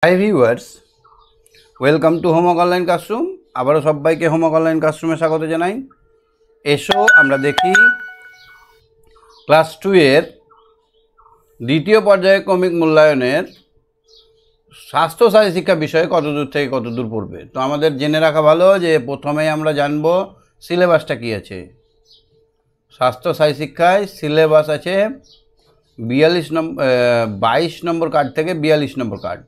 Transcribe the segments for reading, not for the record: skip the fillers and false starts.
Hi viewers, welcome to homework online classroom. আবারও সবাইকে homework online ক্লাসরুমে স্বাগত জানাই। এসো আমরা দেখি ক্লাস 2 এর দ্বিতীয় পর্যায়ে ক্রমিক মূল্যায়নের স্বাস্থ্য শারীর শিক্ষা বিষয়ে কতদূর থেকে কতদূর পড়বে। তো আমাদের জেনে রাখা ভালো যে প্রথমেই আমরা জানব সিলেবাসটা কী আছে। স্বাস্থ্য শারীর শিক্ষায় সিলেবাস আছে 22 নম্বর কার্ড থেকে 42 নম্বর কার্ড।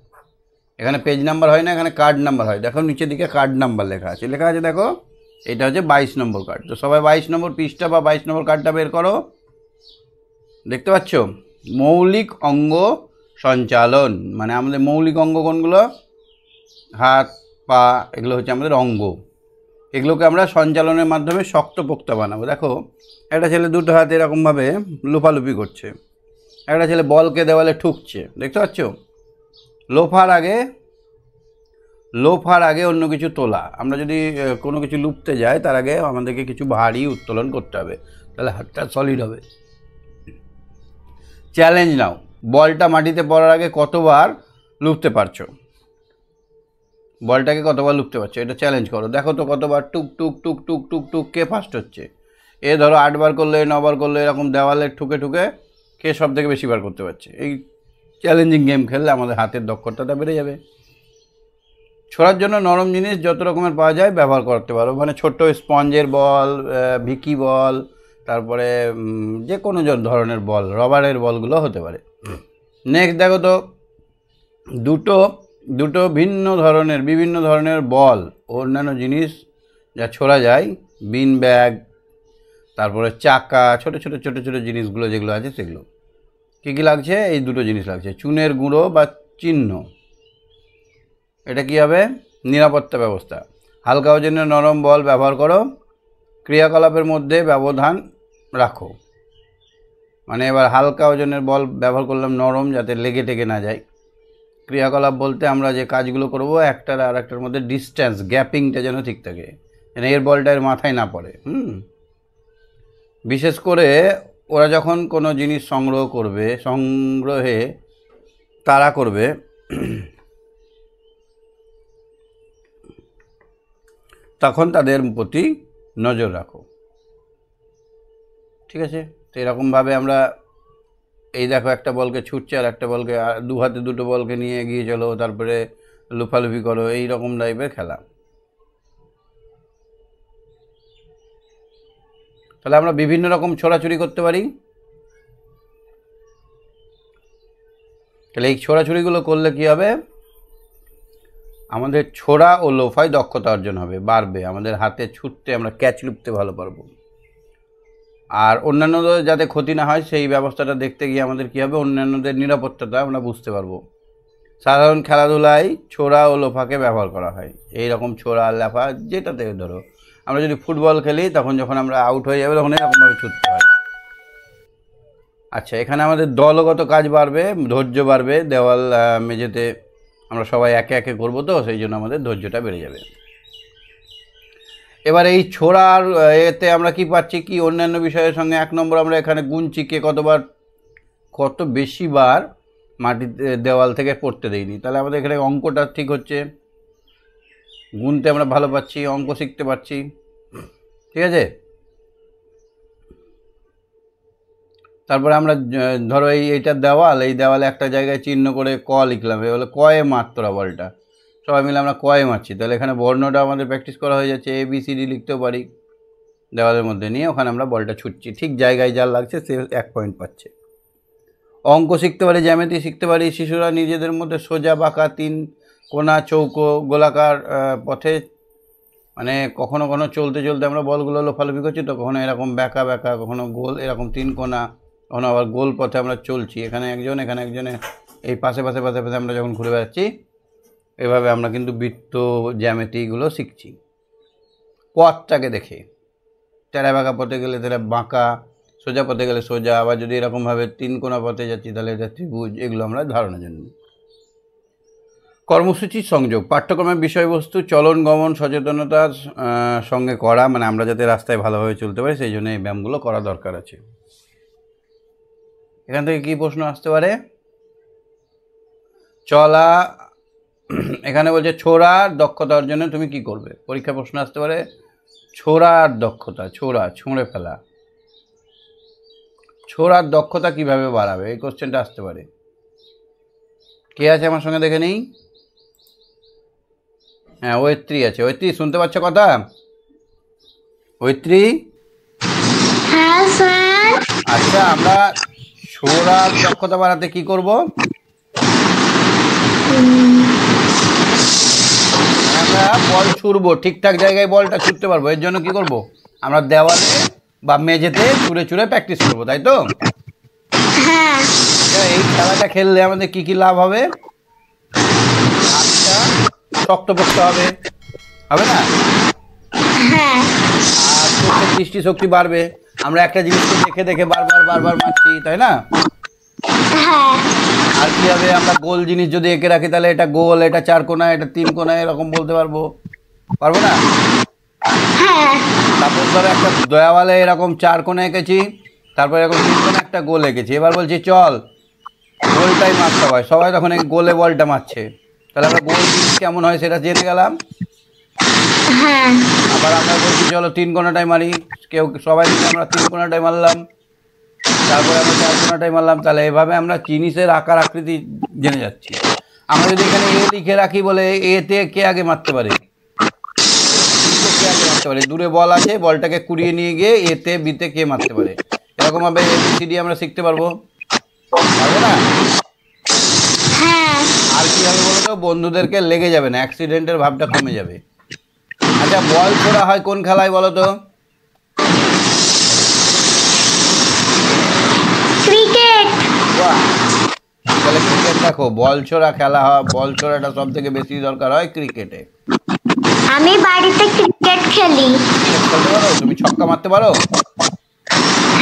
এখানে পেজ নাম্বার হয় না, এখানে কার্ড নাম্বার হয়। দেখো নিচের দিকে কার্ড নাম্বার লেখা আছে দেখো এটা হচ্ছে 22 নম্বর কার্ড। তো সবাই 22 নম্বর পৃষ্ঠা বা 22 নম্বর কার্ডটা বের করো। দেখতে পাচ্ছ মৌলিক অঙ্গ সঞ্চালন, মানে আমাদের মৌলিক অঙ্গ কোনগুলো? হাত, পা, এগুলো হচ্ছে আমাদের অঙ্গ। এগুলোকে আমরা সঞ্চালনের মাধ্যমে শক্তপোক্ত বানাবো। দেখো একটা ছেলে দুটো হাত এরকমভাবে লুপালুপি করছে, একটা ছেলে বলকে দেওয়ালে ঠুকছে, দেখতে পাচ্ছ? লোফার আগে অন্য কিছু তোলা। আমরা যদি কোনো কিছু লুপতে যাই তার আগে আমাদেরকে কিছু ভারী উত্তোলন করতে হবে, তাহলে হাতটা সলিড হবে। চ্যালেঞ্জ নাও, বলটা মাটিতে পড়ার আগে কতবার লুপতে পারছো, বলটাকে কতবার লুপতে পারছো, এটা চ্যালেঞ্জ করো। দেখো তো কতবার টুক টুক টুক টুক টুক টুক কে ফার্স্ট হচ্ছে। এ ধরো 8 বার করলে, 9 বার করলে, এরকম দেওয়ালে ঠুকে ঠুকে কে সব থেকে বেশি বার করতে পারছে। এই চ্যালেঞ্জিং গেম খেললে আমাদের হাতের দক্ষতাটা বেড়ে যাবে। ছোড়ার জন্য নরম জিনিস যত রকমের পাওয়া যায় ব্যবহার করতে পারো, মানে ছোট্ট স্পঞ্জের বল, ভিকি বল, তারপরে যে কোনো ধরনের বল, রবারের বলগুলো হতে পারে। নেক্সট দেখো তো দুটো বিভিন্ন ধরনের বল, অন্যান্য জিনিস যা ছোড়া যায়, বিন ব্যাগ, তারপরে চাকা, ছোট ছোট ছোট ছোট জিনিসগুলো যেগুলো আছে সেগুলো কী কী লাগছে? এই দুটো জিনিস লাগছে, চুনের গুঁড়ো বা চিহ্ন। এটা কী হবে? নিরাপত্তা ব্যবস্থা। হালকা ওজনের নরম বল ব্যবহার করো, ক্রিয়াকলাপের মধ্যে ব্যবধান রাখো। মানে এবার হালকা ওজনের বল ব্যবহার করলাম, নরম, যাতে লেগে টেগে না যায়। ক্রিয়াকলাপ বলতে আমরা যে কাজগুলো করব, একটার আর একটার মধ্যে ডিস্ট্যান্স, গ্যাপিংটা যেন ঠিক থাকে, যেন এর বলটা এর মাথায় না পড়ে। বিশেষ করে ওরা যখন কোনো জিনিস সংগ্রহে তাড়া করবে তখন তাদের প্রতি নজর রাখো। ঠিক আছে? তো এরকমভাবে আমরা এই দেখো একটা বলকে ছুটছে আর একটা বলকে, দু হাতে দুটো বলকে নিয়ে এগিয়ে চলো, তারপরে লুফালুফি করো, এই রকম টাইপের খেলা। তাহলে আমরা বিভিন্ন রকম ছোড়াছুড়ি করতে পারি। তাহলে এই ছোড়াছুড়িগুলো করলে কি হবে? আমাদের ছোড়া ও লোফায় দক্ষতা অর্জন হবে, বাড়বে। আমাদের হাতে ছুটতে, আমরা ক্যাচ লুপতে ভালো পারবো। আর অন্যান্যদের যাতে ক্ষতি না হয় সেই ব্যবস্থাটা দেখতে গিয়ে আমাদের কী হবে? অন্যান্যদের নিরাপত্তাটা আমরা বুঝতে পারবো। সাধারণ খেলাধুলায় ছোড়া ও লোফাকে ব্যবহার করা হয়। এই রকম ছোড়া, লাফা, যেটাতে ধরো আমরা যদি ফুটবল খেলি, তখন যখন আমরা আউট হয়ে যাবে তখন এরকমভাবে ছুটতে হয়। আচ্ছা, এখানে আমাদের দলগত কাজ বাড়বে, ধৈর্য বাড়বে। দেওয়াল মেঝেতে আমরা সবাই একে একে করবো, তো সেই জন্য আমাদের ধৈর্যটা বেড়ে যাবে। এবার এই ছোড়ার এতে আমরা কি পাচ্ছি? কি অন্যান্য বিষয়ের সঙ্গে 1 নম্বর আমরা এখানে গুনছি কে কত বেশি বার মাটিতে দেওয়াল থেকে পড়তে দেয়নি। তাহলে আমাদের এখানে অঙ্কটা ঠিক হচ্ছে, গুনতে আমরা ভালো পাচ্ছি, অঙ্ক শিখতে পারছি। ঠিক আছে? তারপরে আমরা ধরো এইটা দেওয়াল, এই দেওয়ালে একটা জায়গায় চিহ্ন করে ক লিখলাম, এবার কয়ে মাত্রা বলটা সবাই মিলে আমরা কয়ে মারছি। তাহলে এখানে বর্ণটা আমাদের প্র্যাকটিস করা হয়ে যাচ্ছে, ABCD লিখতেও পারি দেওয়ালের মধ্যে নিয়ে, ওখানে আমরা বলটা ছুটছি, ঠিক জায়গায় যা লাগছে সে 1 পয়েন্ট পাচ্ছে। অঙ্ক শিখতে পারি, জ্যামিতি শিখতে পারি। শিশুরা নিজেদের মধ্যে সোজা, বাঁকা, 3 কোণা, চৌকো, গোলাকার পথে, মানে কখনো কখনো চলতে চলতে আমরা বলগুলো লোফালুফি করছি, তো কখনো এরকম বেঁকা বেঁকা, কখনো গোল, এরকম 3 কোণা, কখনো আবার গোল পথে আমরা চলছি। এখানে একজনে এই পাশে আমরা যখন ঘুরে বেড়াচ্ছি, এভাবে আমরা কিন্তু বৃত্ত, জ্যামিতিগুলো শিখছি পথটাকে দেখে। টেরা বাঁকা পথে গেলে তাহলে বাঁকা, সোজা পথে গেলে সোজা, আবার যদি এরকমভাবে 3 কোণা পথে যাচ্ছি তাহলে এটা ত্রিভুজ। এগুলো আমরা ধারণা জন্য। কর্মসূচির সংযোগ, পাঠ্যক্রমের বিষয়বস্তু চলন গমন সচেতনতার সঙ্গে করা, মানে আমরা যাতে রাস্তায় ভালোভাবে চলতে পারি সেই জন্য এই ব্যায়ামগুলো করা দরকার আছে। এখান থেকে কী প্রশ্ন আসতে পারে? চলা এখানে বলছে ছোড়ার দক্ষতা অর্জনে তুমি কি করবে। পরীক্ষা প্রশ্ন আসতে পারে ছোড়ার দক্ষতা, ছোড়া ছুঁড়ে ফেলা, ছোড়ার দক্ষতা কিভাবে বাড়াবে, এই কোশ্চেনটা আসতে পারে। কে আছে আমার সঙ্গে দেখে নেই। হ্যাঁ ঐত্রী আছে। ঐত্রী শুনতে পাচ্ছ কথা? ঐত্রী? হ্যাঁ স্যার। আচ্ছা আমরা ছোড়ার দক্ষতা বাড়াতে কি করব? আমরা বল ছুড়বো, ঠিকঠাক জায়গায় বলটা ছুটতে পারবো। এর জন্য কি করব? আমরা দেওয়ালে বা মেঝেতে ছুঁড়ে ছুঁড়ে প্র্যাকটিস করবো, তাই তো? হ্যাঁ। এই খেলাটা খেললে আমাদের কি কি লাভ হবে? হাতটা শক্তপোক্ত হবে, হবে না? হ্যাঁ। আর চোখের দৃষ্টিশক্তি বাড়বে। আমরা একটা জিনিসকে দেখে দেখে বারবার মারছি, তাই না? হ্যাঁ। আর কি হবে? আমরা গোল জিনিস যদি এঁকে রাখি তাহলে এটা গোল, এটা 4 কোণা, এটা 3 কোণা, এরকম বলতে পারবো না? হ্যাঁ। তারপর ধরো একটা দেওয়ালে এরকম 4 কোণা এঁকেছি, তারপর এরকম 3 কোণা একটা গোল এঁকেছি। এবার বলছি চল গোলটাই মারতে হয়, সবাই তখন এই গোলে বলটা মারছে, তাহলে আমরা গোল জিনিস কেমন হয় সেটা জেনে গেলাম। হ্যাঁ। আবার আমরা বলছি চলো 3 কোণাটাই মারি, সবাই মিলে আমরা 3 কোণাটাই মারলাম, তারপরে আমরা 4 কোণাটাই মারলাম। তাহলে এভাবে আমরা জিনিসের আকার আকৃতি জেনে যাচ্ছি। আমরা যদি এখানে এ লিখে রাখি বলে এতে কে আগে মারতে পারে, কে আগে মারতে পারে, দূরে বল আছে, বলটাকে কুড়িয়ে নিয়ে গিয়ে এতে বিতে কে মারতে পারে, এরকমভাবে এবিসিডি আমরা শিখতে পারবো না? হ্যাঁ। আর কি হবে বলো তো? বন্ধুদেরকে লেগে যাবে না, অ্যাক্সিডেন্টের ভাবটা কমে যাবে। আচ্ছা বল ছোড়া হয় কোন খেলায় বলো তো? ক্রিকেট। বাহ, তাহলে ক্রিকেট দেখো, বল ছোড়া খেলা হয়, বল ছোড়াটা সব থেকে বেশি দরকার হয় ক্রিকেটে। আমি বাড়িতে ক্রিকেট খেলি। ক্রিকেট খেলতে পারো? তুমি ছক্কা মারতে পারো?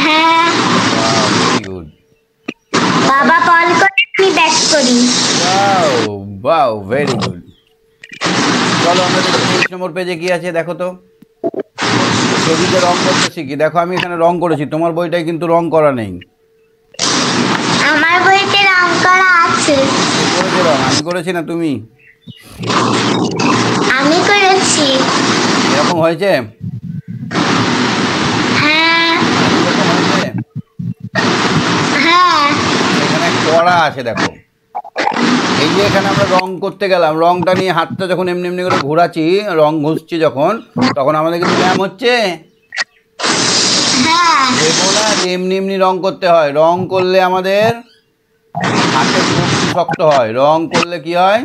হ্যাঁ। Very good. বাবা বল করে আমি ব্যাট করি। বাও ভেরি গুড। চলো আমরা দেখি 23 নম্বর পেজে কি আছে দেখো তো। ছবিতে রং করতে শিখি। দেখো আমি এখানে রং করেছি, তোমার বইটায় কিন্তু রং করা নেই। আমার বইতে রং করা আছে। করেছে রং? আমি করেছি না তুমি? আমি করেছি। এরকম হয়েছে? হ্যাঁ। এরকম হয়েছে? হ্যাঁ। এখানে করা আছে দেখো। এই যে এখানে আমরা রং করতে গেলাম, রংটা নিয়ে হাতটা যখন এমনি এমনি করে ঘোরাচ্ছি, রং ঘুষছি যখন, তখন আমাদের কিন্তু ব্যায়াম হচ্ছে। হ্যাঁ। দেখো না যে এমনি এমনি রং করতে হয়। রং করলে আমাদের হাতের কবজি শক্ত হয়। রং করলে কি হয়?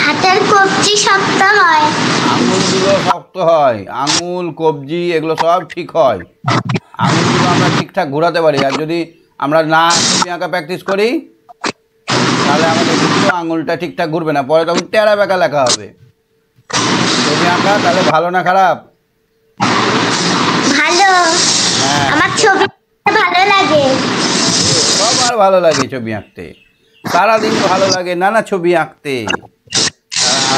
হাতের কবজি শক্ত হয়। আঙুলগুলো শক্ত হয়, আঙুল কবজি এগুলো সব ঠিক হয়। আঙুলগুলো আমরা ঠিকঠাক ঘোরাতে পারি। আর যদি আমরা না ছবি আঁকা প্র্যাকটিস করি তাহলে আমাদের কিন্তু আঙুলটা ঠিকঠাক ঘুরবে না, পরে তখন টেরা বেঁকা লেখা হবে। ছবি আঁকা তাহলে ভালো না খারাপ? ভালো। হ্যাঁ, আমার ছবি ভালো লাগে। সবার ভালো লাগে ছবি আঁকতে, সারাদিন ভালো লাগে নানা ছবি আঁকতে।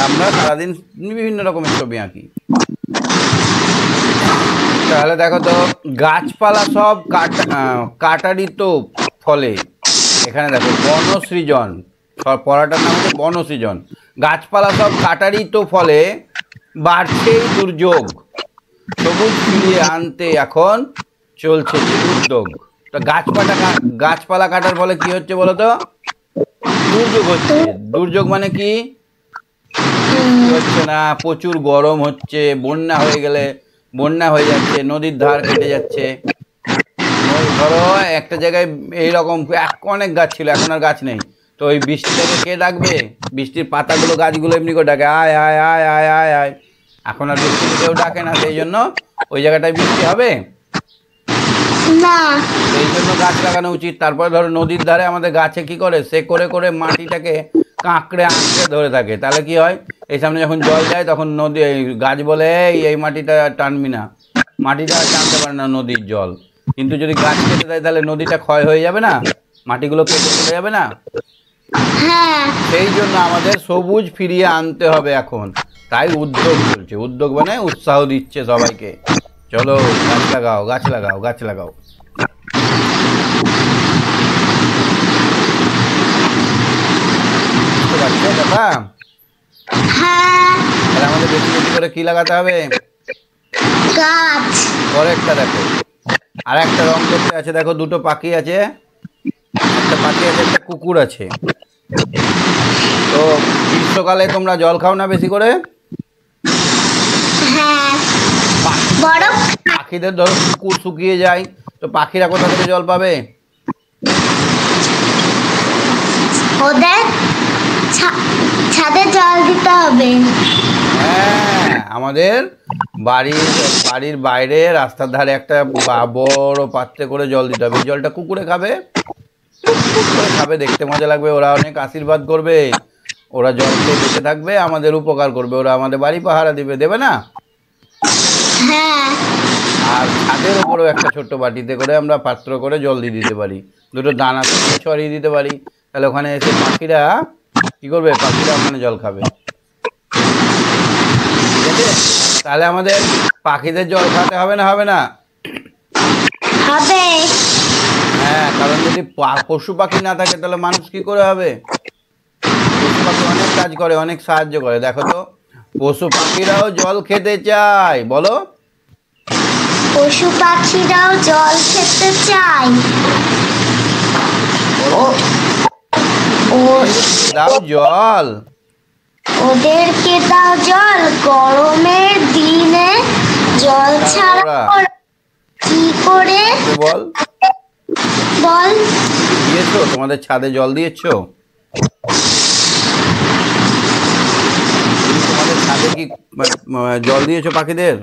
আমরা সারাদিন বিভিন্ন রকমের ছবি আঁকি। তাহলে দেখো তো, গাছপালা সব কাটারিত ফলে, এখানে দেখো বনসৃজন, পড়াটার নাম হচ্ছে বনসৃজন। গাছপালা সব কাটারিত ফলে বাড়ছে দুর্যোগ, সবুজ ফিরিয়ে আনতে এখন চলছে উদ্যোগ। তো গাছপালা কাটার ফলে কি হচ্ছে বলো তো? দুর্যোগ হচ্ছে। দুর্যোগ মানে কি হচ্ছে না, প্রচুর গরম হচ্ছে, বন্যা হয়ে গেলে বন্যা হয়ে যাচ্ছে, নদীর ধার কেটে যাচ্ছে। ধরো একটা জায়গায় এইরকম অনেক গাছ ছিল, এখন আর গাছ নেই, তো ওই বৃষ্টিটাকে কে ডাকবে? বৃষ্টির পাতাগুলো গাছগুলো এমনি করে ডাকে, আয় আয় আয় আয় আয় আয়। এখন আর বৃষ্টিকে কেউ ডাকে না, সেই জন্য ওই জায়গাটায় বৃষ্টি হবে না। এই জন্য গাছ লাগানো উচিত। তারপরে ধরো নদীর ধারে আমাদের গাছে কি করে, সে করে করে মাটিটাকে আঁকড়ে ধরে থাকে। তাহলে কি হয়, এই সামনে যখন জল যায় তখন নদী গাছ বলে এই মাটিটা টানবি না, মাটিটা টানতে পারে না নদীর জল। কিন্তু যদি গাছ কেটে দেয় তাহলে নদীটা ক্ষয় হয়ে যাবে না, মাটিগুলো কেটে চলে যাবে না? হ্যাঁ। সেই জন্য আমাদের সবুজ ফিরিয়ে আনতে হবে এখন, তাই উদ্যোগ চলছে। উদ্যোগ মানে উৎসাহ দিচ্ছে সবাইকে, চলো গাছ লাগাও গাছ লাগাও গাছ লাগাও। বুঝতে পারছো কথা? হ্যাঁ। তাহলে আমাদের বেশি বেশি করে কি লাগাতে হবে? গাছ। পরেরটা দেখো, আর একটা রং করতে আছে, দেখো দুটো পাখি আছে, একটা পাখি আছে, একটা কুকুর আছে। তো গ্রীষ্মকালে তোমরা জল খাও না বেশি করে? হ্যাঁ। বরফ। পাখিদের ধরো পুকুর শুকিয়ে যায়, তো পাখিরা কোথা থেকে জল পাবে? ওদের ছাদে জল দিতে হবে। হ্যাঁ, আমাদের বাড়ির বাড়ির বাইরে রাস্তার ধারে একটা বড় পাত্রে করে জল দিতে হবে। এই জলটা কুকুরে খাবে, কুকুরে খাবে, দেখতে মজা লাগবে, ওরা অনেক আশীর্বাদ করবে, ওরা জল খেয়ে বেঁচে থাকবে, আমাদের উপকার করবে, ওরা আমাদের বাড়ি পাহারা দিবে, দেবে না? হ্যাঁ। আর ছাদের উপরেও একটা ছোট্ট বাটিতে করে আমরা পাত্র করে জল দিয়ে দিতে পারি, দুটো দানা ছড়িয়ে দিতে পারি, তাহলে ওখানে এসে পাখিরা কি করবে? পাখিরা ওখানে জল খাবে। ঠিক আছে? তাহলে আমাদের পাখিদের জল খাওয়াতে হবে না, হবে না? হবে। হ্যাঁ, কারণ যদি পশু পাখি না থাকে তাহলে মানুষ কি করে হবে? পশু পাখি অনেক কাজ করে, অনেক সাহায্য করে। দেখো তো, পশু পাখিরাও জল খেতে চায়, বলো? পশু পাখিরাও জল খেতে চায়। দাও জল, ওদেরকে দাও জল। গরমের দিনে জল ছাড়া কি করে? বল বল। দিয়েছো? তোমাদের ছাদে জল দিয়েছো? তোমাদের ছাদে কি জল দিয়েছো পাখিদের?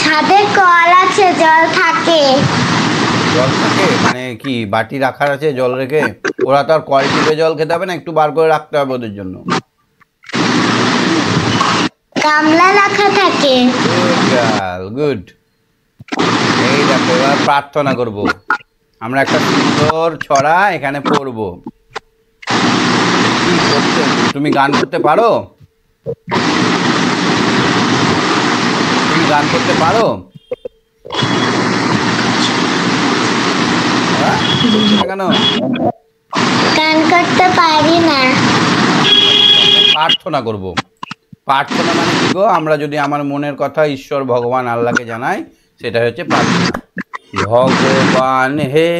ছাদে কল আছে, জল থাকে। জল থাকে মানে কি বাটি রাখার আছে জল রেখে? ওরা তো আর কল টিপে জল খেতে হবে না, একটু বার করে রাখতে হবে ওদের জন্য। গামলা রাখা থাকে। গুড। এই দেখো, এবার প্রার্থনা করব, আমরা একটা সুন্দর ছড়া এখানে পড়ব। তুমি গান করতে পারো? তুমি গান করতে পারো? কেন গান করতে পারি না। প্রার্থনা করব। প্রার্থনা মানে কি গো? আমরা যদি আমার মনের কথা ঈশ্বর ভগবান আল্লাহকে জানাই, সেটা হচ্ছে প্রার্থনা। ভগবান হে,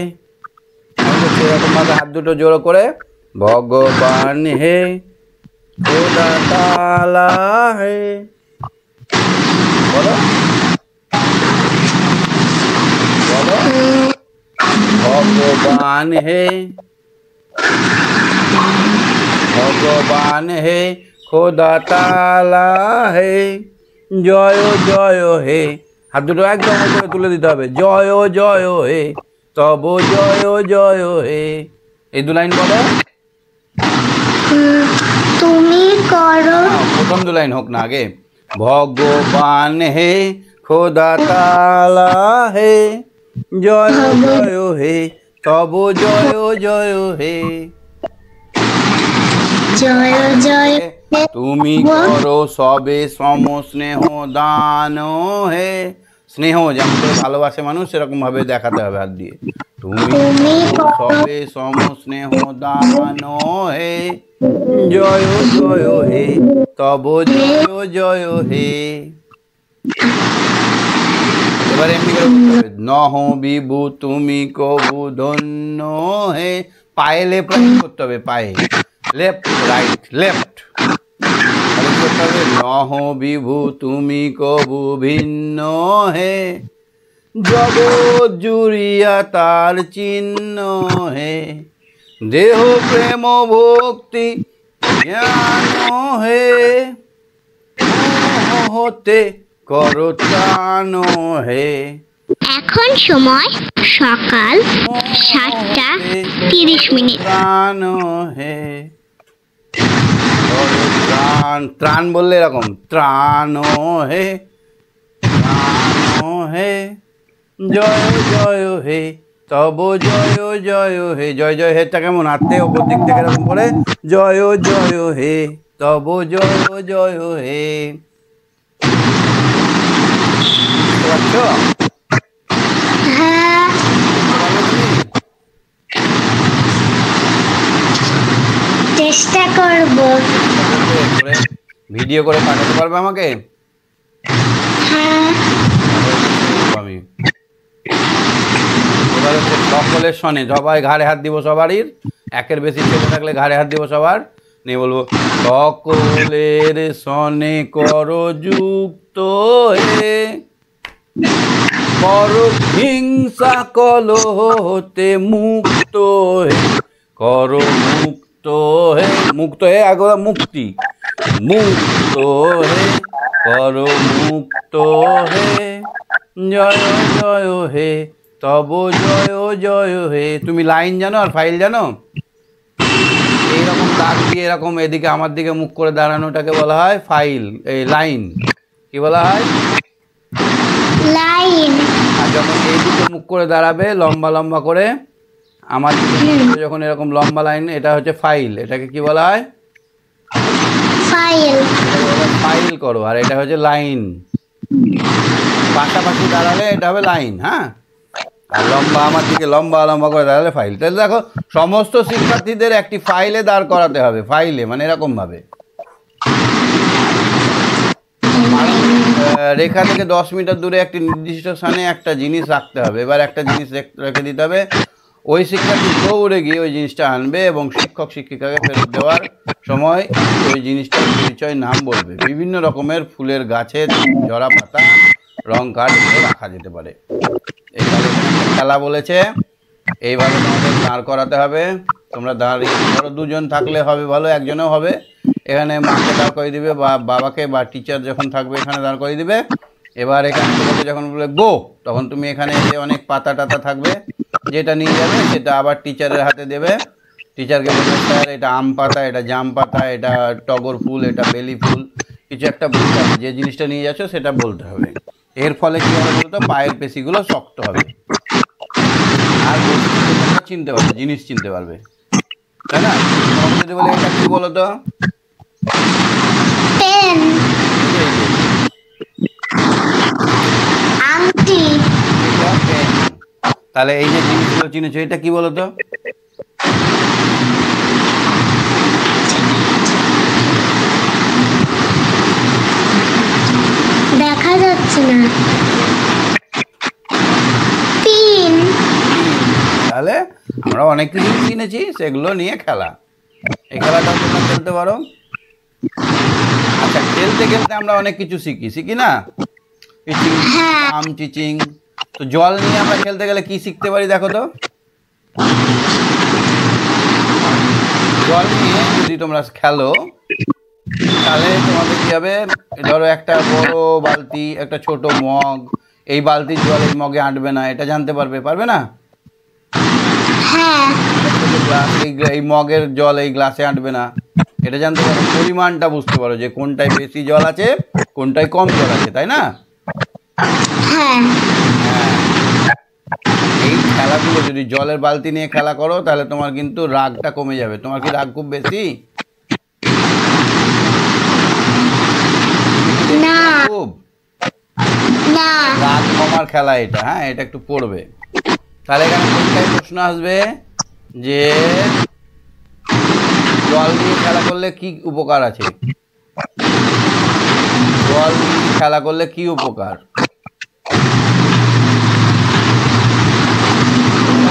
সেরকম ভাবে হাত দুটো জোড়ো করে, ভগবান হে, খোদা তাআলা হে, বলো বলো, ভগবান হে, ভগবান হে, খোদা তাআলা হে, জয় জয় হে। হাত দুটো একদম উপরে তুলে দিতে হবে। জয় জয় হে, তব জয় জয় হে। এই দু লাইন বলো। তুমি করো। প্রথম দু লাইন হোক না আগে। ভগবান হে, খোদা তাআলা হে, জয় জয় হে, তব জয় জয় হে। জয় জয় তুমি করো সবে সম স্নেহ দান হে। স্নেহ যেমন করে ভালোবাসে মানুষ, সেরকম ভাবে দেখাতে হবে হাত দিয়ে। তুমি সবে সম স্নেহ দান হে, জয় জয় হে, তব জয় জয় হে। এবার এমনি করে বলতে হবে, নহ বিভু তুমি কবু ধন্য হে। পায়ে লেপ রাইট করতে হবে, পায়ে লেফট রাইট লেফট করতে হবে। নহ বিভু তুমি কবু ভিন্ন হে, জগৎ জুড়িয়া তার চিহ্ন হে, দেহ প্রেম ভক্তি জ্ঞান হে, হতে করো ত্রাণ হে। এখন সময় সকাল 7:30। ত্রাণ হে, ত্রাণ, ত্রাণ বললে এরকম, ত্রাণ হে, ত্রাণ হে, জয় জয় হে, তব জয় জয় হে। জয় জয় হেটা কেমন? হাতে ওপর দিক থেকে এরকম করে, জয় জয় হে, তব জয় জয় হে। বুঝতে পারছো? হ্যাঁ। চেষ্টা করব। ভিডিও করে পাঠাতে পারবে আমাকে? হ্যাঁ। আমি এবার হচ্ছে সকলের সনে সবাই ঘাড়ে হাত দিব, সবারই একের বেশি ছেলে থাকলে ঘাড়ে হাত দিব সবার, নিয়ে বলবো সকলের সনে করো যুক্ত হে, করো হিংসা কলহ হতে মুক্ত হে, করো মুক্ত হে, মুক্ত হে আগে মুক্তি, মুক্ত হে, করো মুক্ত হে, জয় জয় হে, তব জয় জয় হে। তুমি লাইন জানো আর ফাইল জানো? এইরকম দাগ দিয়ে এরকম এদিকে আমার দিকে মুখ করে দাঁড়ানোটাকে বলা হয় ফাইল, এই লাইন কি বলা হয়? লাইন। আর যখন এইদিকে মুখ করে দাঁড়াবে লম্বা লম্বা করে আমার দিকে যখন এরকম লম্বা লাইন, এটা হচ্ছে ফাইল। এটাকে কি বলা হয়? ফাইল। ফাইল করো। আর এটা হচ্ছে লাইন। পাশাপাশি দাঁড়ালে এটা হবে লাইন। হ্যাঁ, আর লম্বা আমার দিকে লম্বা লম্বা করে দাঁড়ালে ফাইল। তাহলে দেখো সমস্ত শিক্ষার্থীদের একটি ফাইলে দাঁড় করাতে হবে, ফাইলে মানে এরকম ভাবে রেখা থেকে 10 মিটার দূরে একটি নির্দিষ্ট স্থানে একটা জিনিস রাখতে হবে। এবার একটা জিনিস রেখে দিতে হবে, ওই শিক্ষার্থী দৌড়ে গিয়ে ওই জিনিসটা আনবে এবং শিক্ষক শিক্ষিকাকে ফেরত দেওয়ার সময় ওই জিনিসটার পরিচয় নাম বলবে। বিভিন্ন রকমের ফুলের গাছের জরা পাতা, রং কার্ড এগুলো রাখা যেতে পারে। এইভাবে খেলা বলেছে, এইভাবে তোমাদের দাঁড় করাতে হবে। তোমরা দাঁড়িয়ে ধরো, দুজন থাকলে হবে ভালো, একজনেও হবে। এখানে মাকে দাঁড় করে দিবে বা বাবাকে বা টিচার যখন থাকবে এখানে দাঁড় করে দিবে। এবার এখানে তোমাকে যখন বলে গো, তখন তুমি এখানে এসে অনেক পাতা টাতা থাকবে, যেটা নিয়ে যাবে সেটা আবার টিচারের হাতে দেবে। টিচারকে বলবে স্যার এটা আম পাতা, এটা জাম পাতা, এটা টগর ফুল, এটা বেলি ফুল, কিছু একটা বলতে হবে। যে জিনিসটা নিয়ে যাচ্ছ সেটা বলতে হবে। এর ফলে কী হবে বলতো, পায়ের পেশিগুলো শক্ত হবে আর চিনতে পারবে, জিনিস চিনতে পারবে, তাই না? যদি বলে এটা কি বলো তো? পেন। আংটি। তাহলে এই যে জিনিসগুলো চিনেছো এটা কি বলো তো? দেখা যাচ্ছে না। পিন। তাহলে আমরা অনেক কিছু কিনেছি, সেগুলো নিয়ে খেলা। এই খেলাটা তোমরা খেলতে পারো। আচ্ছা, খেলতে খেলতে আমরা অনেক কিছু শিখি না? চিচিং, আম চিচিং। তো জল নিয়ে আমরা খেলতে গেলে কি শিখতে পারি দেখো তো? জল নিয়ে যদি তোমরা খেলো তাহলে তোমাদের কি হবে, ধরো একটা বড় বালতি, একটা ছোট মগ, এই বালতির জল এই মগে আঁটবে না, এটা জানতে পারবে না? গ্লাস, এই মগের জল এই গ্লাসে আঁটবে না, এটা জানতে পারো। পরিমাণটা বুঝতে পারো যে কোনটায় বেশি জল আছে, কোনটায় কম জল আছে, তাই না? হ্যাঁ। এই খেলাগুলো যদি জলের বালতি নিয়ে খেলা করো তাহলে তোমার কিন্তু রাগটা কমে যাবে। তোমার কি রাগ খুব বেশি? না। খুব না। রাগ কমার খেলা এটা। হ্যাঁ, এটা একটু পড়বে। তাহলে এখানে পরীক্ষায় প্রশ্ন আসবে যে জল দিয়ে খেলা করলে কি উপকার আছে, জল দিয়ে খেলা করলে কি উপকার।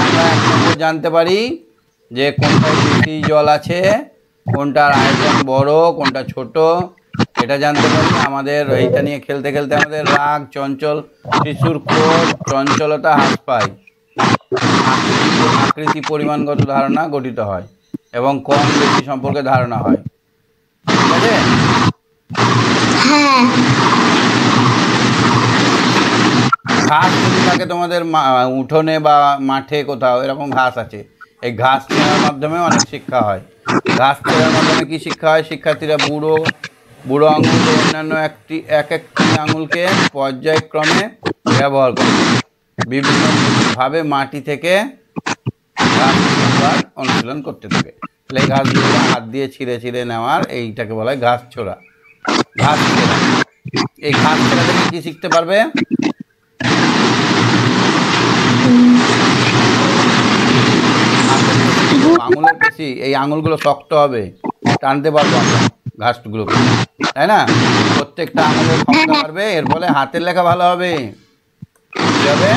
আমরা এক নম্বর জানতে পারি যে কোনটায় বেশি জল আছে, কোনটার আয়তন বড়, কোনটা ছোট, এটা জানতে পারি। আমাদের এইটা নিয়ে খেলতে খেলতে আমাদের রাগ, চঞ্চল, শিশুর ক্রোধ, চঞ্চলতা হ্রাস পায়, আকৃতি পরিমাণগত ধারণা গঠিত হয় এবং কম বেশি সম্পর্কে ধারণা হয়। ঠিক আছে? ঘাস যদি থাকে তোমাদের উঠোনে বা মাঠে কোথাও এরকম ঘাস আছে, এই ঘাস চেনার মাধ্যমে অনেক শিক্ষা হয়। ঘাস চেনার মাধ্যমে কি শিক্ষা হয়? শিক্ষার্থীরা বুড়ো আঙুল অন্যান্য একটি আঙুলকে পর্যায়ক্রমে ব্যবহার করে বিভিন্নভাবে মাটি থেকে ঘাস অনুশীলন করতে থাকে। তাহলে এই ঘাসগুলো হাত দিয়ে ছিঁড়ে নেওয়ার এইটাকে বলা হয় ঘাস ছোড়া। ঘাস ছেঁড়া, এই ঘাস ছেঁড়া থেকে কি শিখতে পারবে? আঙুলের পেশি, এই আঙুলগুলো শক্ত হবে, টানতে পারবো আমরা ঘাসগুলোকে, তাই না? প্রত্যেকটা আঙুলের ক্ষমতা বাড়বে, এর ফলে হাতের লেখা ভালো হবে। কি হবে?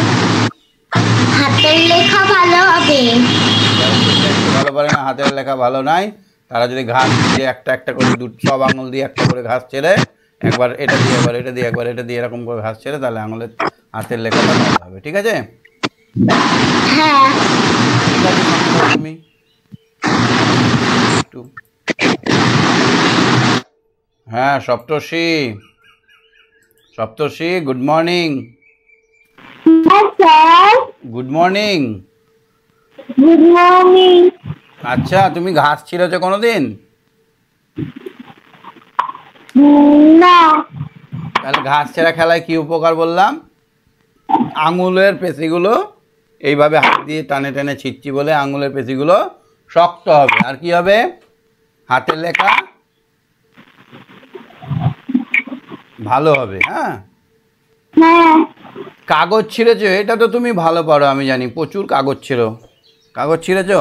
হাতের লেখা ভালো হবে। যারা লিখতে ভালো পারে না, হাতের লেখা ভালো নাই, তারা যদি ঘাস দিয়ে একটা একটা করে সব আঙুল দিয়ে একটা করে ঘাস ছেড়ে, একবার এটা দিয়ে একবার এটা দিয়ে একবার এটা দিয়ে এরকম করে ঘাস ছেড়ে, তাহলে আঙুলের হাতের লেখাটা ভালো হবে। ঠিক আছে? হ্যাঁ। ঠিক আছে, তুমি একটু। হ্যাঁ, Saptarshi, Saptarshi, good morning. Sir, good morning. Good morning. আচ্ছা, তুমি ঘাস ছিঁড়েছো কোনোদিন? না। তাহলে ঘাস ছেঁড়া খেলায় কি উপকার বললাম? আঙুলের পেশিগুলো এইভাবে হাত দিয়ে টানে টানে ছিঁড়ছি বলে আঙুলের পেশিগুলো শক্ত হবে, আর কি হবে? হাতের লেখা ভালো হবে। হ্যাঁ, হ্যাঁ। কাগজ ছিঁড়েছো, এটা তো তুমি ভালো পারো, আমি জানি, প্রচুর কাগজ ছিল। কাগজ ছিঁড়েছো?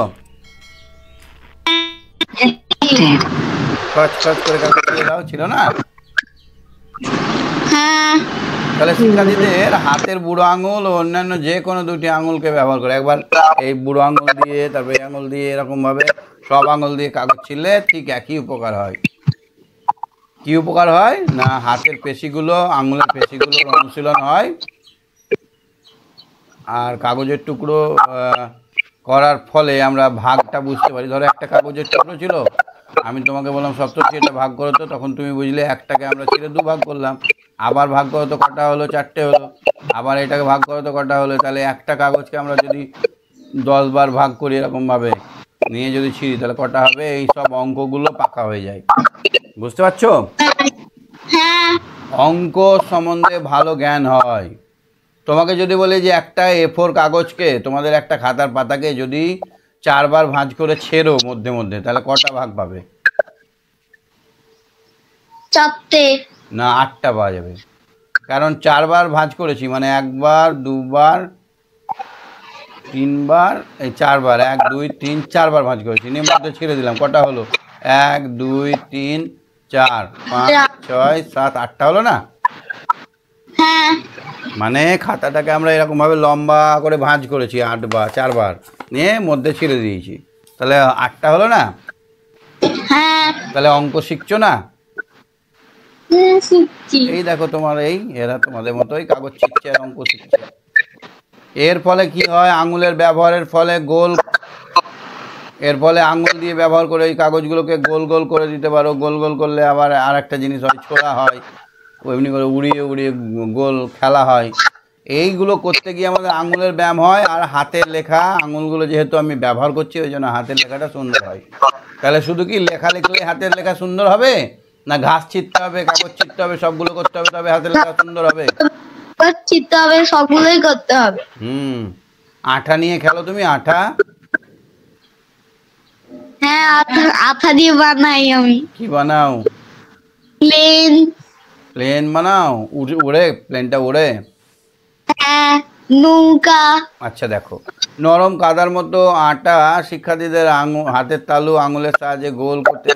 খচ খচ করে কাগজ ছিঁড়ে দাও, ছিল না? হ্যাঁ। তাহলে শিক্ষার্থীদের হাতের বুড়ো আঙুল ও অন্যান্য যে কোনো দুটি আঙুলকে ব্যবহার করে, একবার এই বুড়ো আঙুল দিয়ে, তারপরে এই আঙুল দিয়ে, এরকমভাবে সব আঙুল দিয়ে কাগজ ছিঁড়লে ঠিক একই উপকার হয়। কি উপকার হয় না, হাতের পেশিগুলো, আঙুলের পেশিগুলোর অনুশীলন হয়, আর কাগজের টুকরো করার ফলে আমরা ভাগটা বুঝতে পারি। ধরো একটা কাগজের টুকরো ছিল, আমি তোমাকে বললাম সপ্তর্ষি এটা ভাগ করো তো, তখন তুমি বুঝলে একটাকে আমরা ছিঁড়ে দুভাগ করলাম, আবার ভাগ করো তো কটা হলো, চারটে হলো, আবার এটাকে ভাগ করো তো কটা হলো। তাহলে একটা কাগজকে আমরা যদি 10 বার ভাগ করি এরকমভাবে নিয়ে যদি ছিঁড়ি, তাহলে কটা হবে? এই সব অঙ্কগুলো পাকা হয়ে যায়। বুঝতে পারছো? হ্যাঁ। অঙ্ক সম্বন্ধে ভালো জ্ঞান হয়। তোমাকে যদি বলি যে একটা A4 কাগজকে, তোমাদের একটা খাতার পাতাকে যদি 4 বার ভাঁজ করে ছেড়ো মধ্যে মধ্যে, তাহলে কটা ভাগ পাবে? চারটে। না, 8টা পাওয়া যাবে। কারণ 4 বার ভাঁজ করেছি, মানে একবার, দুবার, তিনবার, এই 4 বার, 1 2 3 4 বার ভাঁজ করেছি, নিয়ে মধ্যে ছেড়ে দিলাম, কটা হলো? 1 2 3 4 5 6 7 8টা হলো না? হ্যাঁ। মানে খাতাটাকে আমরা এরকমভাবে লম্বা করে ভাঁজ করেছি 8 বার, 4 বার, নিয়ে মধ্যে ছেড়ে দিয়েছি, তাহলে 8টা হলো না? হ্যাঁ। তাহলে অঙ্ক শিখছো না? শিখছি। এই দেখো তোমার এরা তোমাদের মতোই কাগজ শিখছে আর অঙ্ক শিখছে। এর ফলে কি হয়? আঙুলের ব্যবহারের ফলে এর ফলে আঙুল দিয়ে ব্যবহার করে ওই কাগজগুলোকে গোল গোল করে দিতে পারো। গোল গোল করলে আবার আর একটা জিনিস হয়, ছোড়া হয়, এমনি করে উড়িয়ে উড়িয়ে গোল খেলা হয়। এইগুলো করতে গিয়ে আমাদের আঙুলের ব্যায়াম হয়, আর হাতের লেখা আঙুলগুলো যেহেতু আমি ব্যবহার করছি, ওই জন্য হাতের লেখাটা সুন্দর হয়। তাহলে শুধু কি লেখা লিখলে হাতের লেখা সুন্দর হবে? না ঘাস ছিঁড়তে হবে, কাগজ ছিঁড়তে হবে, সবগুলো করতে হবে, তবে হাতের লেখা সুন্দর হবে? চিনতে হবে, সবগুলোই করতে হবে। আঠা নিয়ে খেলো তুমি, আঠা। হ্যাঁ, আঠা আঠা দিয়ে বানাই আমি। কি বানাও? প্লেন। প্লেন বানাও? উড়ে, প্লেনটা উড়ে? হ্যাঁ, নৌকা। আচ্ছা দেখো, নরম কাদার মতো আটা শিক্ষার্থীদের হাতের তালু আঙুলের সাহায্যে গোল করতে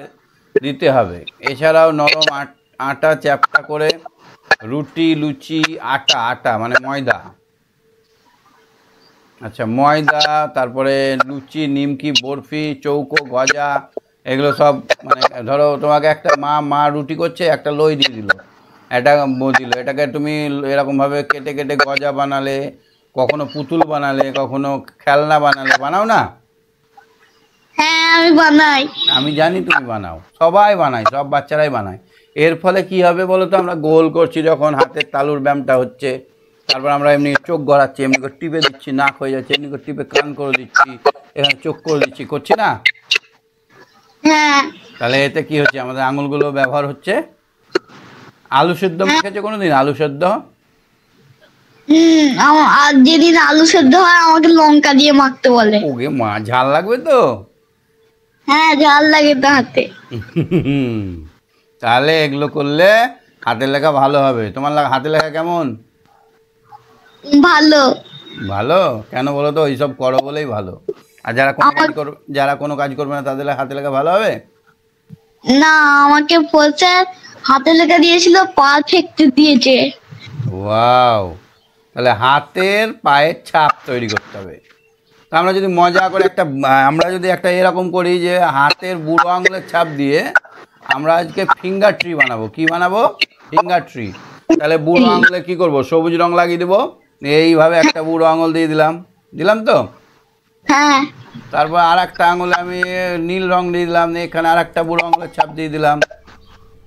দিতে হবে। এছাড়াও নরম আটা চ্যাপ্টা করে রুটি, লুচি, আটা মানে ময়দা, আচ্ছা ময়দা, তারপরে লুচি, নিমকি, বরফি, চৌকো, গজা, এগুলো সব, মানে ধরো তোমাকে একটা মা রুটি করছে, একটা লই দিয়ে দিল, এটা দিল, এটাকে তুমি এরকমভাবে কেটে কেটে গজা বানালে, কখনো পুতুল বানালে, কখনো খেলনা বানালে, বানাও না? হ্যাঁ, আমি বানাই। আমি জানি তুমি বানাও, সবাই বানায়, সব বাচ্চারাই বানায়। এর ফলে কি হবে বলো তো? আমরা গোল করছি যখন, হাতের তালুর ব্যায়ামটা হচ্ছে, তারপর আমরা এমনি চোখ গড়াচ্ছি, এমনি করে টিপে দিচ্ছি, নাক হয়ে যাচ্ছে, এমনি করে টিপে কান করে দিচ্ছি, এখানে চোখ করে দিচ্ছি, করছি না? হ্যাঁ। তাহলে এতে কি হচ্ছে? আমাদের আঙুলগুলো ব্যবহার হচ্ছে। আলু সেদ্ধ মেখেছো কোনোদিন? আলু সেদ্ধ? আর যেদিন আলু সেদ্ধ হয় আমাকে লঙ্কা দিয়ে মাখতে বলে। ওকে মা, ঝাল লাগবে তো? হ্যাঁ, ঝাল লাগে তো হাতে। তাহলে এগুলো করলে হাতের লেখা ভালো হবে। তোমার হাতের লেখা কেমন? ভালো। ভালো কেন বলো তো? ওইসব করো বলেই ভালো। আর যারা কোনো কাজ করবে না তাদের হাতে লেখা ভালো হবে? না, আমাকে বলছে হাতে লেখা দিয়েছিল, পারফেক্ট দিয়েছে। ওয়াও, তাহলে হাতের পায়ের ছাপ তৈরি করতে হবে। তা আমরা যদি মজা করে আমরা যদি একটা এরকম করি যে হাতের বুড়ো আঙুলের ছাপ দিয়ে আমরা আজকে ফিঙ্গার ট্রি বানাবো। কি বানাবো? Finger tree. তাহলে বুড়ো আঙুলে কি করব? সবুজ রং লাগিয়ে দেবো। এইভাবে একটা বুড়ো আঙুল দিয়ে দিলাম তো। হ্যাঁ, তারপর আর একটা আঙুলে আমি নীল রং দিয়ে দিলাম, এখানে আর একটা বুড়ো আঙুলের ছাপ দিয়ে দিলাম,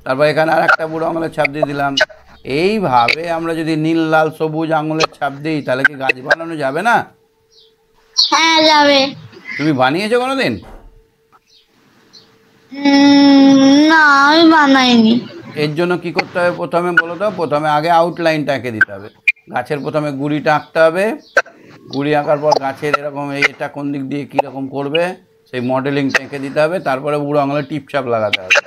তারপর এখানে আর একটা বুড়ো আঙুলের ছাপ দিয়ে দিলাম। এইভাবে আমরা যদি নীল লাল সবুজ আঙুলের ছাপ দিই তাহলে কি গাছ বানানো যাবে না? হ্যাঁ যাবে। তুমি বানিয়েছো কোনোদিন? না, আমি বানাইনি। এর জন্য কি করতে হবে প্রথমে বলো তো? প্রথমে আগে আউটলাইনটা এঁকে দিতে হবে। গাছের প্রথমে গুঁড়িটা আঁকতে হবে। গুঁড়ি আঁকার পর গাছের এরকম এটা কোন দিক দিয়ে কীরকম করবে সেই মডেলিংটা এঁকে দিতে হবে। তারপরে বুড়ো আঙুলে টিপছাপ লাগাতে হবে,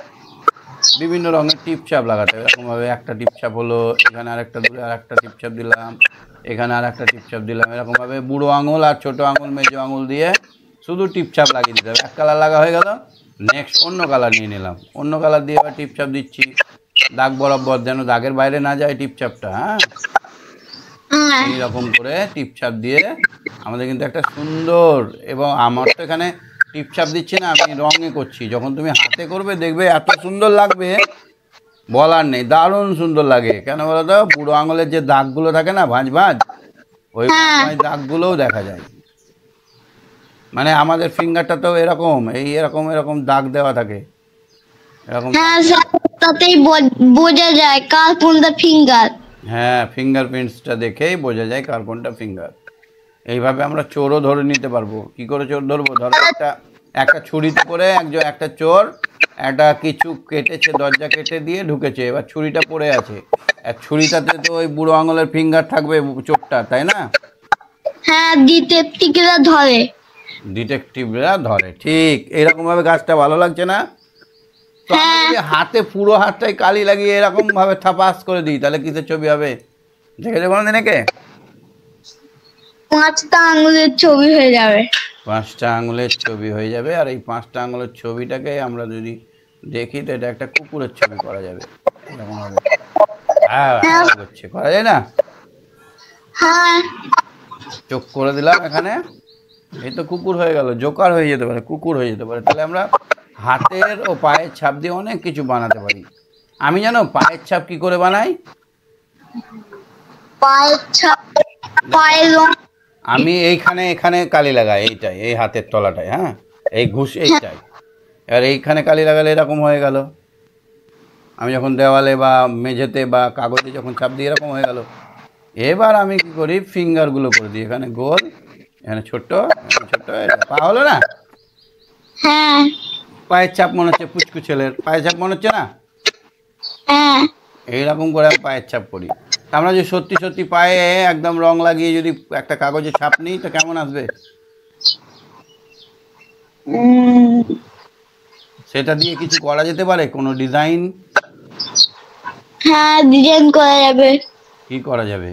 বিভিন্ন রঙের টিপছাপ লাগাতে হবে। এরকমভাবে একটা টিপছাপ হলো, এখানে আরেকটা দূরে আর একটা টিপছাপ দিলাম, এখানে আর একটা টিপছাপ দিলাম। এরকমভাবে বুড়ো আঙুল আর ছোটো আঙুল মেজো আঙুল দিয়ে শুধু টিপছাপ লাগিয়ে দিতে হবে। এক কালার লাগা হয়ে গেল। নেক্সট অন্য কালার নিয়ে নিলাম, অন্য কালার দিয়ে আবার টিপছাপ দিচ্ছি দাগ বরাবর, যেন দাগের বাইরে না যায় টিপছাপটা। হ্যাঁ, এইরকম করে টিপছাপ দিয়ে আমাদের কিন্তু একটা সুন্দর, এবং আমার তো এখানে টিপছাপ দিচ্ছি না, আমি রঙে করছি। যখন তুমি হাতে করবে দেখবে এত সুন্দর লাগবে বলার নেই, দারুণ সুন্দর লাগে। কেন বলো তো? বুড়ো আঙুলের যে দাগগুলো থাকে না ভাঁজ ভাঁজ, ওই দাগগুলোও দেখা যায়। মানে আমাদের ফিঙ্গারটা তো এরকম এরকম দাগ দেওয়া থাকে এরকম। হ্যাঁ, তাতেই বোঝা যায় কার কোনটা ফিঙ্গার। হ্যাঁ, ফিঙ্গারপ্রিন্টসটা দেখেই বোঝা যায় কার কোনটা ফিঙ্গার। এইভাবে আমরা চোরও ধরে নিতে পারবো। কি করে চোর ধরবো? ধরো একটা ছুরিতে করে একটা চোর একটা কিছু কেটেছে, দরজা কেটে দিয়ে ঢুকেছে, এবার ছুরিটা পড়ে আছে, আর ছুরিটাতে তো ওই বুড়ো আঙুলের ফিঙ্গার থাকবে চোরটা, তাই না? হ্যাঁ, ডিটেকটিভরা ধরে। ঠিক এরকমভাবে গাছটা ভালো লাগছে না? তো আমরা যদি হাতে পুরো হাতটাই কালি লাগিয়ে এরকম ভাবে থাপাস করে দিই তাহলে কিসের ছবি হবে? দেখেছো কোনোদিন একে? 5টা আঙুলের ছবি হয়ে যাবে। 5টা আঙুলের ছবি হয়ে যাবে। আর এই 5টা আঙুলের ছবিটাকে আমরা যদি দেখি তো এটা একটা কুকুরের ছবি করা যাবে। এরকম হবে, হ্যাঁ করছে, করা যায় না? হ্যাঁ, চোখ করে দিলাম এখানে, এই তো কুকুর হয়ে গেল। জোকার হয়ে যেতে পারে, কুকুর হয়ে যেতে পারে। তাহলে আমরা হাতের ও পায়ের ছাপ দিয়ে অনেক কিছু বানাতে পারি। আমি জানো পায়ের ছাপ কি করে বানাই? পায়ের ছাপ, পায়ের রং আমি এখানে কালি লাগাই, এইটাই, এই হাতের তলাটায়, হ্যাঁ, এই ঘুষ এইটাই। এবার এইখানে কালি লাগালে এরকম হয়ে গেল। আমি যখন দেওয়ালে বা মেঝেতে বা কাগজে যখন ছাপ দিই এরকম হয়ে গেল। এবার আমি কি করি? ফিঙ্গারগুলো করে দিই, এখানে গোল, এখানে ছোট্ট ছোট্ট। এটা পা হলো না? হ্যাঁ, পায়ের ছাপ মনে হচ্ছে পুচকু ছেলের পায়ের ছাপ মনে হচ্ছে না? হ্যাঁ, এইরকম করে আমি পায়ের ছাপ করি। আমরা যদি সত্যি সত্যি পায়ে একদম রং লাগিয়ে যদি একটা কাগজে ছাপ নিই তো কেমন আসবে? সেটা দিয়ে কিছু করা যেতে পারে, কোনো ডিজাইন? হ্যাঁ, ডিজাইন করা যাবে। কি করা যাবে?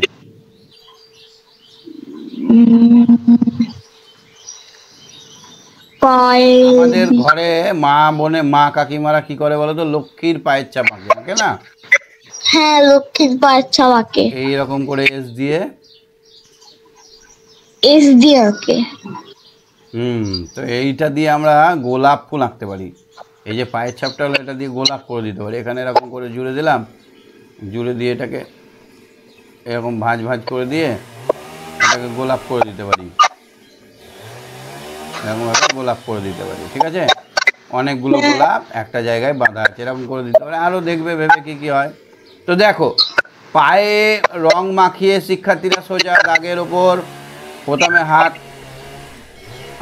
আমাদের ঘরে মা কাকিমারা কি করে বলো তো? লক্ষ্মীর পায়ের ছাপ আঁকে না? হ্যাঁ, লক্ষ্মীর পায়ের ছাপ আঁকে এইরকম করে এস দিয়ে আঁকে। তো এইটা দিয়ে আমরা গোলাপ ফুল আঁকতে পারি। এই যে পায়ের ছাপটা হলো, এটা দিয়ে গোলাপ করে দিতে পারি। এখানে এরকম করে জুড়ে দিলাম, জুড়ে দিয়ে এটাকে এরকম ভাঁজ ভাঁজ করে দিয়ে এটাকে গোলাপ করে দিতে পারি। এরকমভাবে গোলাপ করে দিতে পারি। ঠিক আছে, অনেকগুলো গোলাপ একটা জায়গায় বাঁধা আছে, এরকম করে দিতে পারি। আরও দেখবে ভেবে কি হয়। তো দেখো, পায়ে রং মাখিয়ে শিক্ষার্থীরা সোজা দাগের ওপর প্রথমে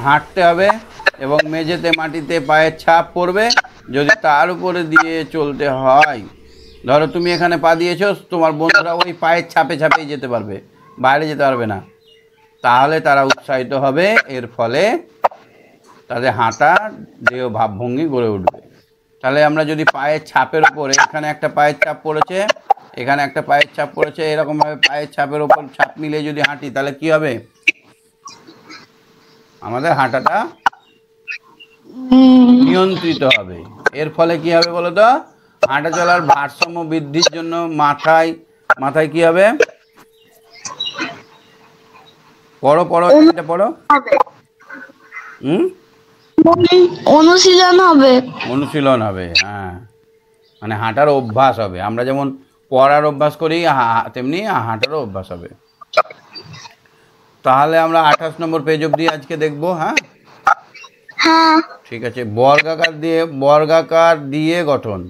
হাঁটতে হবে এবং মেঝেতে মাটিতে পায়ের ছাপ পড়বে। যদি তার উপরে দিয়ে চলতে হয়, ধরো তুমি এখানে পা দিয়েছো, তোমার বন্ধুরা ওই পায়ের ছাপে ছাপেই যেতে পারবে, বাইরে যেতে পারবে না। তাহলে তারা উৎসাহিত হবে, এর ফলে তাদের হাঁটা দেহ ভাবভঙ্গি গড়ে উঠবে। তাহলে আমরা যদি পায়ের ছাপের ওপরে, এখানে একটা পায়ের ছাপ পড়েছে, এখানে একটা পায়ের ছাপ পড়েছে, এরকমভাবে পায়ের ছাপের ওপর ছাপ মিলিয়ে যদি হাঁটি তাহলে কি হবে? আমাদের হাঁটাটা নিয়ন্ত্রিত হবে। এর ফলে কি হবে বলো তো? হাঁটা চলার ভারসাম্য বৃদ্ধির জন্য মাথায় মাথায় কি হবে? পড়ো পড়ো, এটা পড়ো। হুম, অনুশীলন হবে। অনুশীলন হবে, হ্যাঁ, মানে হাঁটার অভ্যাস হবে। আমরা যেমন পড়ার অভ্যাস করি তেমনি হাঁটারও অভ্যাস হবে। তাহলে আমরা 28 নম্বর পেজ অবধি আজকে দেখবো। হ্যাঁ, হ্যাঁ, ঠিক আছে। বর্গাকার দিয়ে গঠন।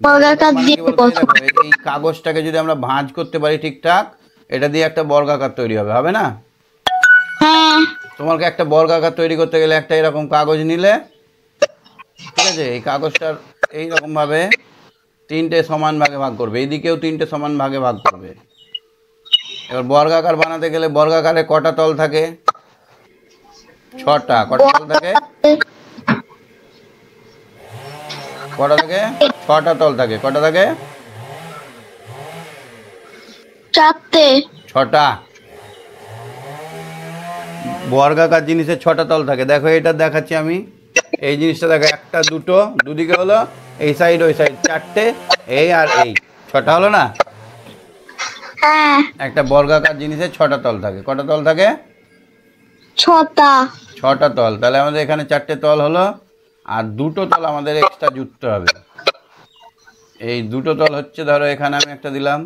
বর্গাকার মানে দিয়ে কি বলতো? এই গঠন। দেখো, এই কাগজটাকে যদি আমরা ভাঁজ করতে পারি ঠিকঠাক, এটা দিয়ে একটা বর্গাকার তৈরি হবে, হবে না? হ্যাঁ, তোমাকে একটা বর্গাকার তৈরি করতে গেলে একটা এরকম কাগজ নিলে, ঠিক আছে, এই কাগজটার এইরকম ভাবে 3টে সমান ভাগে ভাগ করবে, এইদিকেও 3টে সমান ভাগে ভাগ করবে। এবার বর্গাকার বানাতে গেলে বর্গাকারে কটা তল থাকে? 6টা। কটা তল থাকে? কটা থাকে? 6টা তল থাকে। কটা থাকে? 4টে। 6টা। বর্গাকার জিনিসের 6টা তল থাকে। দেখো, এটা দেখাচ্ছি আমি। এই জিনিসটা দেখো, 1টা 2টো, দুদিকে হলো, এই সাইড ওই সাইড 4টে, এই আর এই 6টা হলো না? হ্যাঁ, একটা বর্গাকার জিনিসের 6টা তল থাকে। কটা তল থাকে? 6টা। 6টা তল। তাহলে আমাদের এখানে 4টে তল হলো, আর 2টো তল আমাদের এক্সট্রা জুড়তে হবে। এই 2টো তল হচ্ছে, ধরো এখানে আমি একটা দিলাম,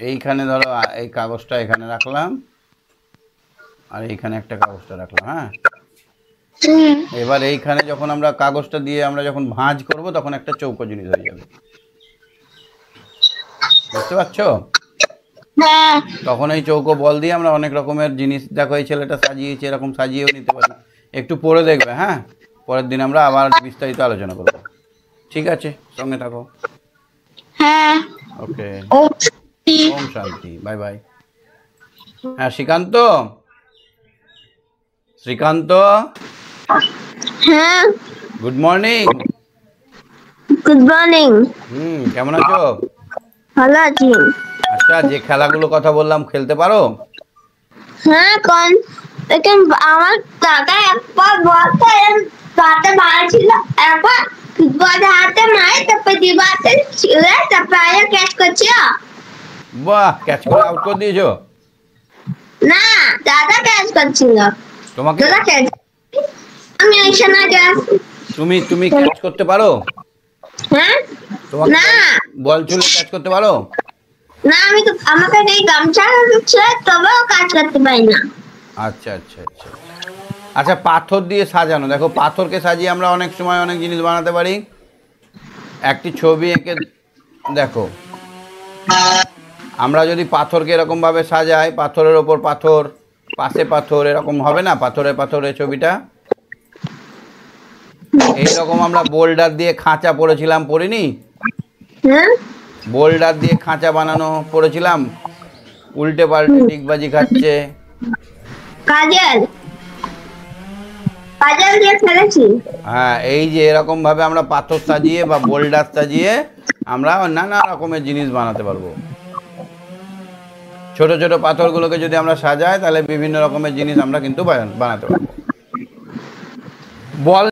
এইখানে ধরো এই কাগজটা এখানে রাখলাম, আর এইখানে একটা কাগজটা রাখলাম। হ্যাঁ, এবার এইখানে যখন আমরা কাগজটা দিয়ে আমরা যখন ভাঁজ করব, তখন একটা চৌকো জিনিস হয়ে যাবে। বুঝতে পারছো? হ্যাঁ, তখন এই চৌকো বল দিয়ে আমরা অনেক রকমের জিনিস, দেখো এই ছেলেটা সাজিয়েছে, এরকম সাজিয়েও নিতে পারি। একটু পড়ে দেখবে। হ্যাঁ, পরের দিন আমরা আবার বিস্তারিত আলোচনা করব। ঠিক আছে, সঙ্গে থাকো। হ্যাঁ। ওকে, ওম শান্তি। ওম শান্তি, বাই বাই। হ্যাঁ, শ্রীকান্ত, শ্রীকান্ত, হ্যাঁ, গুড মর্নিং। Good morning. কেমন আছো? ভালো আছি। আচ্ছা, যে খেলাগুলো কথা বললাম খেলতে পারো? হ্যাঁ, দেখেন আমার দাদা একবার বলতে দাঁতে মারছিল, একবার ফুটবল হাতে মারে, তারপর দিবাতে ছিঁড়ে, তারপর আয়া ক্যাচ করছে। বাহ, ক্যাচ করে আউট করে দিয়েছো? না, দাদা ক্যাচ করছিল। তোমাকে দাদা ক্যাচ, আমি ওইখানে ক্যাচ। তুমি ক্যাচ করতে পারো? হ্যাঁ, তোমাকে না, বল ছুঁড়ে ক্যাচ করতে পারো? না, আমি তো আমাকে এই গামছা দিচ্ছে, তবেও কাজ করতে পারি না। আচ্ছা আচ্ছা আচ্ছা আচ্ছা, পাথর দিয়ে সাজানো। দেখো, পাথরকে সাজিয়ে আমরা অনেক সময় অনেক জিনিস বানাতে পারি। একটি ছবি এঁকে দেখো, আমরা যদি পাথরকে এরকমভাবে সাজাই, পাথরের ওপর পাথর, পাশে পাথর, এরকম হবে না? পাথরে পাথরে ছবিটা এইরকম। আমরা বোল্ডার দিয়ে খাঁচা পড়েছিলাম, পড়িনি? হ্যাঁ, বোল্ডার দিয়ে খাঁচা বানানো পড়েছিলাম, উল্টে পাল্টে ডিগবাজি খাচ্ছে। কাজল কাজল দিয়ে ফেলেছি। হ্যাঁ, এই যে এরকম ভাবে আমরা পাথর সাজিয়ে বা বোল্ডার সাজিয়ে আমরা নানা রকমের জিনিস বানাতে পারবো। ছোট ছোট পাথরগুলোকে যদি আমরা সাজাই, তাহলে বিভিন্ন রকমের জিনিস আমরা কিন্তু বানাতে পারবো। বল